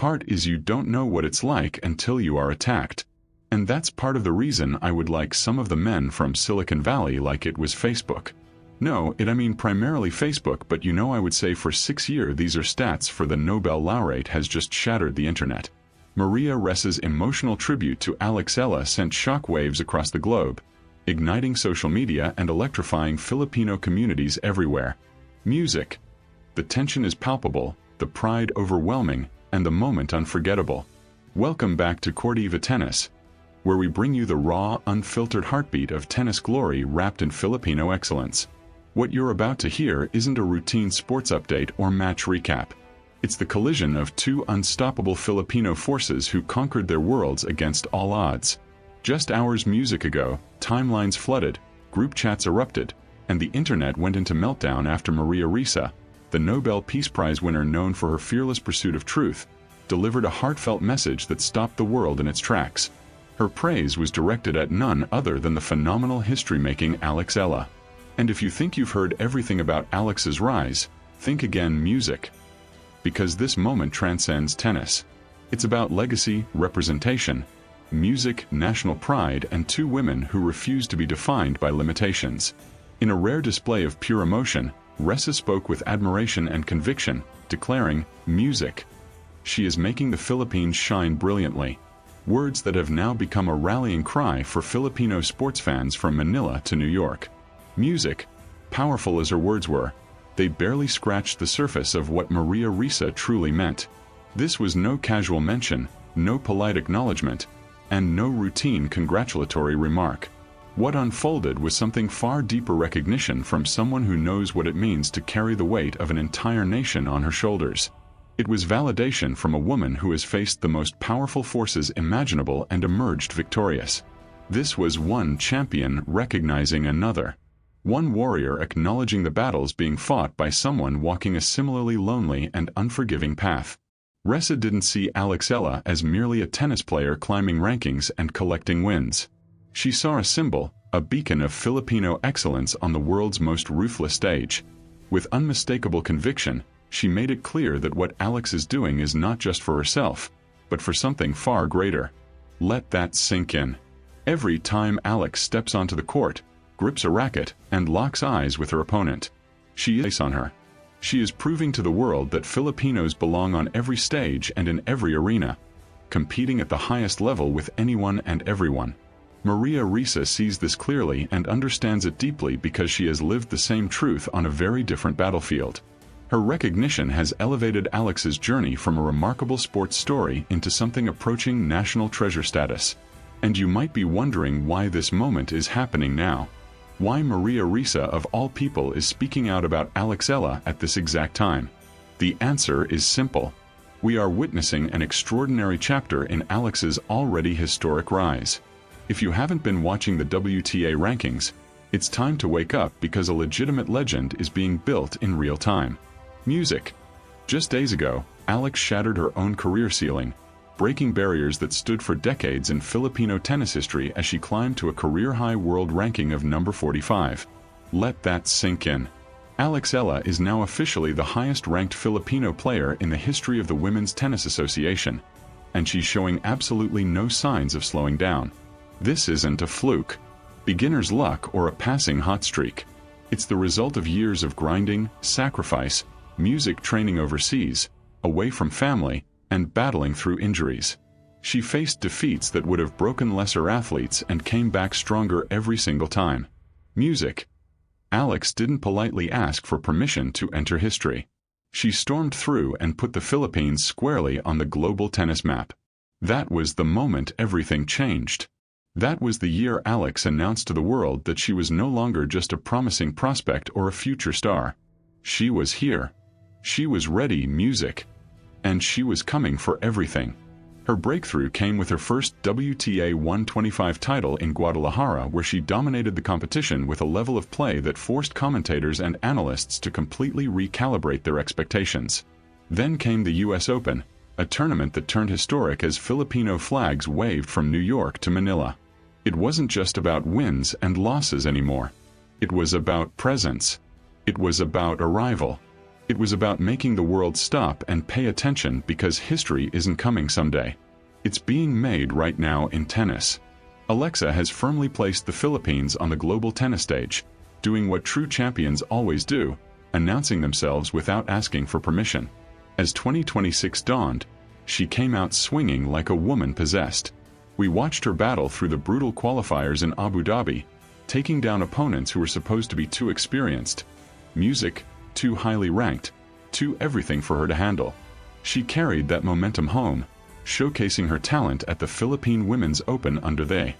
part is you don't know what it's like until you are attacked. And that's part of the reason I would like some of the men from Silicon Valley like it was Facebook. No, I mean primarily Facebook, but I would say for 6 years these are stats for the Nobel laureate has just shattered the internet. Maria Ressa's emotional tribute to Alex Eala sent shockwaves across the globe, igniting social media and electrifying Filipino communities everywhere. Music. The tension is palpable, the pride overwhelming, and the moment unforgettable. Welcome back to Cordiva Tennis, where we bring you the raw, unfiltered heartbeat of tennis glory wrapped in Filipino excellence. What you're about to hear isn't a routine sports update or match recap. It's the collision of two unstoppable Filipino forces who conquered their worlds against all odds. Just hours music ago, timelines flooded, group chats erupted, and the internet went into meltdown after Maria Ressa, the Nobel Peace Prize winner known for her fearless pursuit of truth, delivered a heartfelt message that stopped the world in its tracks. Her praise was directed at none other than the phenomenal history-making Alex Eala. And if you think you've heard everything about Alex's rise, think again: music. Because this moment transcends tennis. It's about legacy, representation, music, national pride, and two women who refuse to be defined by limitations. In a rare display of pure emotion, Ressa spoke with admiration and conviction, declaring, "Music. She is making the Philippines shine brilliantly." Words that have now become a rallying cry for Filipino sports fans from Manila to New York. Music. Powerful as her words were, they barely scratched the surface of what Maria Ressa truly meant. This was no casual mention, no polite acknowledgement, and no routine congratulatory remark. What unfolded was something far deeper: recognition from someone who knows what it means to carry the weight of an entire nation on her shoulders. It was validation from a woman who has faced the most powerful forces imaginable and emerged victorious. This was one champion recognizing another. One warrior acknowledging the battles being fought by someone walking a similarly lonely and unforgiving path. Ressa didn't see Alex Eala as merely a tennis player climbing rankings and collecting wins. She saw a symbol, a beacon of Filipino excellence on the world's most ruthless stage. With unmistakable conviction, she made it clear that what Alex is doing is not just for herself, but for something far greater. Let that sink in. Every time Alex steps onto the court, grips a racket, and locks eyes with her opponent, she is on her. She is proving to the world that Filipinos belong on every stage and in every arena, competing at the highest level with anyone and everyone. Maria Ressa sees this clearly and understands it deeply because she has lived the same truth on a very different battlefield. Her recognition has elevated Alex's journey from a remarkable sports story into something approaching national treasure status. And you might be wondering why this moment is happening now. Why Maria Ressa of all people is speaking out about Alex Eala at this exact time. The answer is simple. We are witnessing an extraordinary chapter in Alex's already historic rise. If you haven't been watching the WTA rankings, it's time to wake up because a legitimate legend is being built in real time. Music. Just days ago, Alex shattered her own career ceiling, breaking barriers that stood for decades in Filipino tennis history as she climbed to a career-high world ranking of number 45. Let that sink in. Alex Eala is now officially the highest-ranked Filipino player in the history of the Women's Tennis Association, and she's showing absolutely no signs of slowing down. This isn't a fluke, beginner's luck, or a passing hot streak. It's the result of years of grinding, sacrifice, music training overseas, away from family, and battling through injuries. She faced defeats that would have broken lesser athletes and came back stronger every single time. Music. Alex didn't politely ask for permission to enter history. She stormed through and put the Philippines squarely on the global tennis map. That was the moment everything changed. That was the year Alex announced to the world that she was no longer just a promising prospect or a future star. She was here. She was ready. Music. And she was coming for everything. Her breakthrough came with her first WTA 125 title in Guadalajara, where she dominated the competition with a level of play that forced commentators and analysts to completely recalibrate their expectations. Then came the US Open, a tournament that turned historic as Filipino flags waved from New York to Manila. It wasn't just about wins and losses anymore. It was about presence. It was about arrival. It was about making the world stop and pay attention because history isn't coming someday. It's being made right now in tennis. Alexa has firmly placed the Philippines on the global tennis stage, doing what true champions always do, announcing themselves without asking for permission. As 2026 dawned, she came out swinging like a woman possessed. We watched her battle through the brutal qualifiers in Abu Dhabi, taking down opponents who were supposed to be too experienced. Music, too highly ranked, too everything for her to handle. She carried that momentum home, showcasing her talent at the Philippine Women's Open under the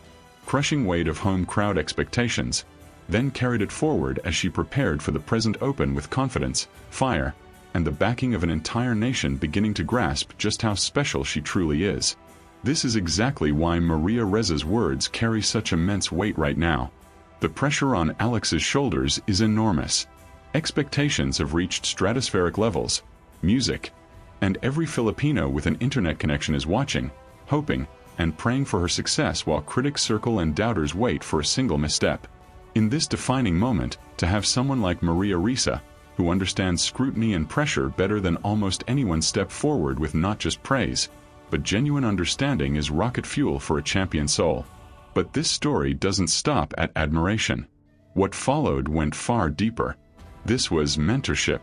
crushing weight of home crowd expectations, then carried it forward as she prepared for the present Open with confidence, fire, and the backing of an entire nation beginning to grasp just how special she truly is. This is exactly why Maria Ressa's words carry such immense weight right now. The pressure on Alex's shoulders is enormous. Expectations have reached stratospheric levels. Music, and every Filipino with an internet connection is watching, hoping, and praying for her success while critics circle and doubters wait for a single misstep. In this defining moment, to have someone like Maria Ressa, who understands scrutiny and pressure better than almost anyone, step forward with not just praise, but genuine understanding is rocket fuel for a champion soul. But this story doesn't stop at admiration. What followed went far deeper. This was mentorship.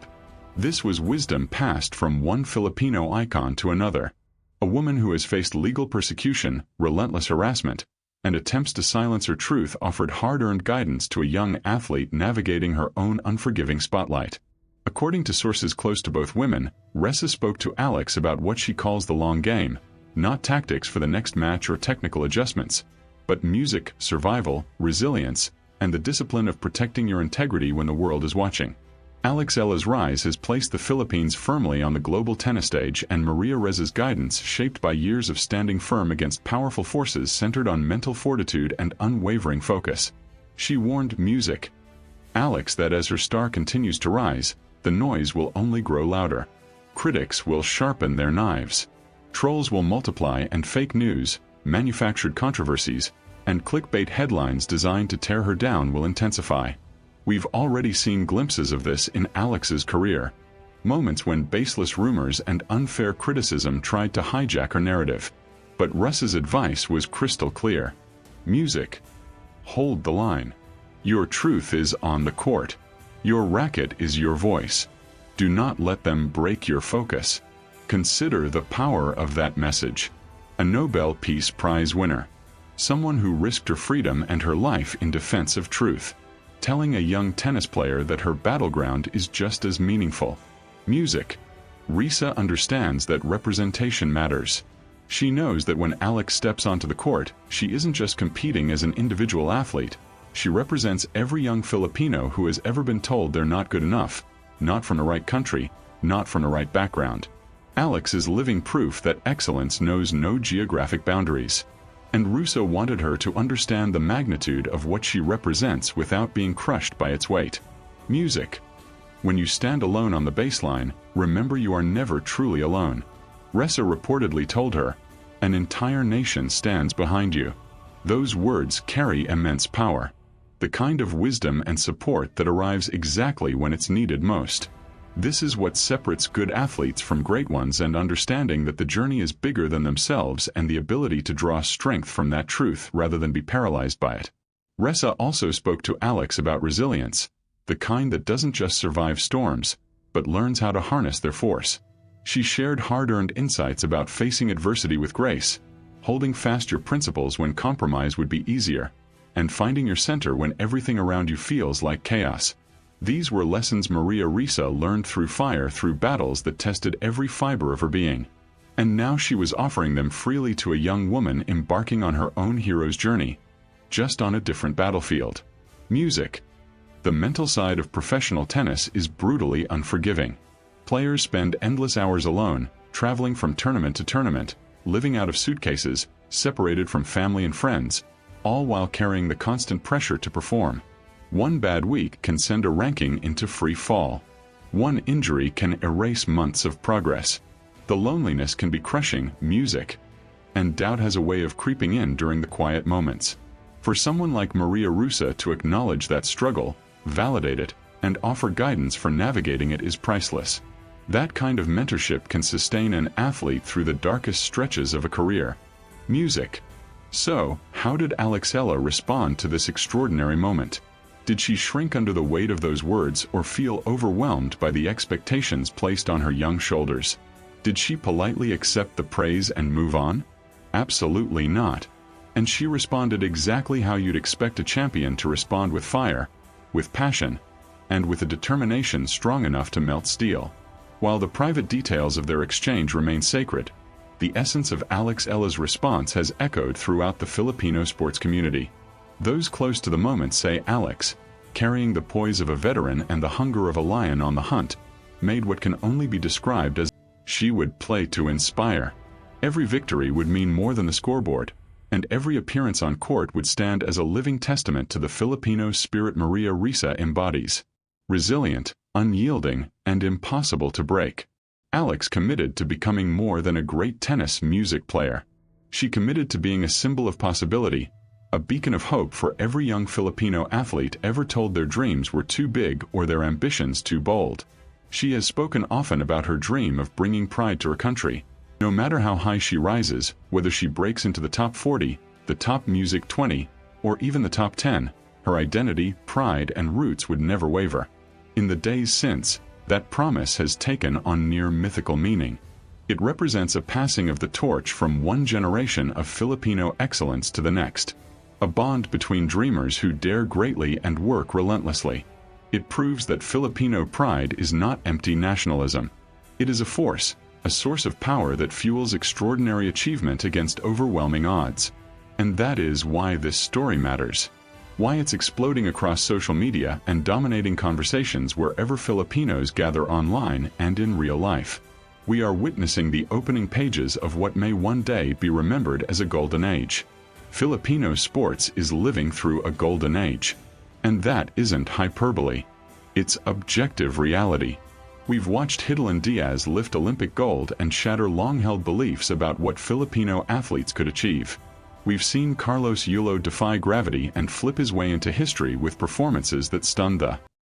This was wisdom passed from one Filipino icon to another. A woman who has faced legal persecution, relentless harassment, and attempts to silence her truth offered hard-earned guidance to a young athlete navigating her own unforgiving spotlight. According to sources close to both women, Ressa spoke to Alex about what she calls the long game, not tactics for the next match or technical adjustments, but music, survival, resilience, and the discipline of protecting your integrity when the world is watching. Alex Eala's rise has placed the Philippines firmly on the global tennis stage, and Maria Ressa's guidance shaped by years of standing firm against powerful forces centered on mental fortitude and unwavering focus. She warned music, Alex, that as her star continues to rise, the noise will only grow louder. Critics will sharpen their knives. Trolls will multiply, and fake news, manufactured controversies, and clickbait headlines designed to tear her down will intensify. We've already seen glimpses of this in Alex's career. Moments when baseless rumors and unfair criticism tried to hijack her narrative. But Ressa's advice was crystal clear. Music, hold the line. Your truth is on the court. Your racket is your voice. Do not let them break your focus. Consider the power of that message. A Nobel Peace Prize winner. Someone who risked her freedom and her life in defense of truth. Telling a young tennis player that her battleground is just as meaningful. Music. Ressa understands that representation matters. She knows that when Alex steps onto the court, she isn't just competing as an individual athlete. She represents every young Filipino who has ever been told they're not good enough, not from the right country, not from the right background. Alex is living proof that excellence knows no geographic boundaries. And Ressa wanted her to understand the magnitude of what she represents without being crushed by its weight. Music. When you stand alone on the baseline, remember you are never truly alone. Ressa reportedly told her, an entire nation stands behind you. Those words carry immense power. The kind of wisdom and support that arrives exactly when it's needed most. This is what separates good athletes from great ones, and understanding that the journey is bigger than themselves, and the ability to draw strength from that truth rather than be paralyzed by it. Ressa also spoke to Alex about resilience, the kind that doesn't just survive storms, but learns how to harness their force. She shared hard-earned insights about facing adversity with grace, holding fast your principles when compromise would be easier, and finding your center when everything around you feels like chaos. These were lessons Maria Ressa learned through fire, through battles that tested every fiber of her being. And now she was offering them freely to a young woman embarking on her own hero's journey, just on a different battlefield. Music. The mental side of professional tennis is brutally unforgiving. Players spend endless hours alone, traveling from tournament to tournament, living out of suitcases, separated from family and friends, all while carrying the constant pressure to perform. One bad week can send a ranking into free fall. One injury can erase months of progress. The loneliness can be crushing. Music. And doubt has a way of creeping in during the quiet moments. For someone like Maria Ressa to acknowledge that struggle, validate it, and offer guidance for navigating it is priceless. That kind of mentorship can sustain an athlete through the darkest stretches of a career. Music. So, how did Alex Eala respond to this extraordinary moment? Did she shrink under the weight of those words or feel overwhelmed by the expectations placed on her young shoulders? Did she politely accept the praise and move on? Absolutely not. And she responded exactly how you'd expect a champion to respond, with fire, with passion, and with a determination strong enough to melt steel. While the private details of their exchange remain sacred, the essence of Alex Eala's response has echoed throughout the Filipino sports community. Those close to the moment say Alex, carrying the poise of a veteran and the hunger of a lion on the hunt, made what can only be described as she would play to inspire. Every victory would mean more than the scoreboard, and every appearance on court would stand as a living testament to the Filipino spirit Maria Ressa embodies. Resilient, unyielding, and impossible to break. Alex committed to becoming more than a great tennis music player. She committed to being a symbol of possibility, a beacon of hope for every young Filipino athlete ever told their dreams were too big or their ambitions too bold. She has spoken often about her dream of bringing pride to her country. No matter how high she rises, whether she breaks into the top 40, the top music 20, or even the top 10, her identity, pride, and roots would never waver. In the days since, that promise has taken on near mythical meaning. It represents a passing of the torch from one generation of Filipino excellence to the next. A bond between dreamers who dare greatly and work relentlessly. It proves that Filipino pride is not empty nationalism. It is a force, a source of power that fuels extraordinary achievement against overwhelming odds. And that is why this story matters. Why it's exploding across social media and dominating conversations wherever Filipinos gather online and in real life. We are witnessing the opening pages of what may one day be remembered as a golden age. Filipino sports is living through a golden age. And that isn't hyperbole. It's objective reality. We've watched Hidalgo Diaz lift Olympic gold and shatter long-held beliefs about what Filipino athletes could achieve. We've seen Carlos Yulo defy gravity and flip his way into history with performances that stunned the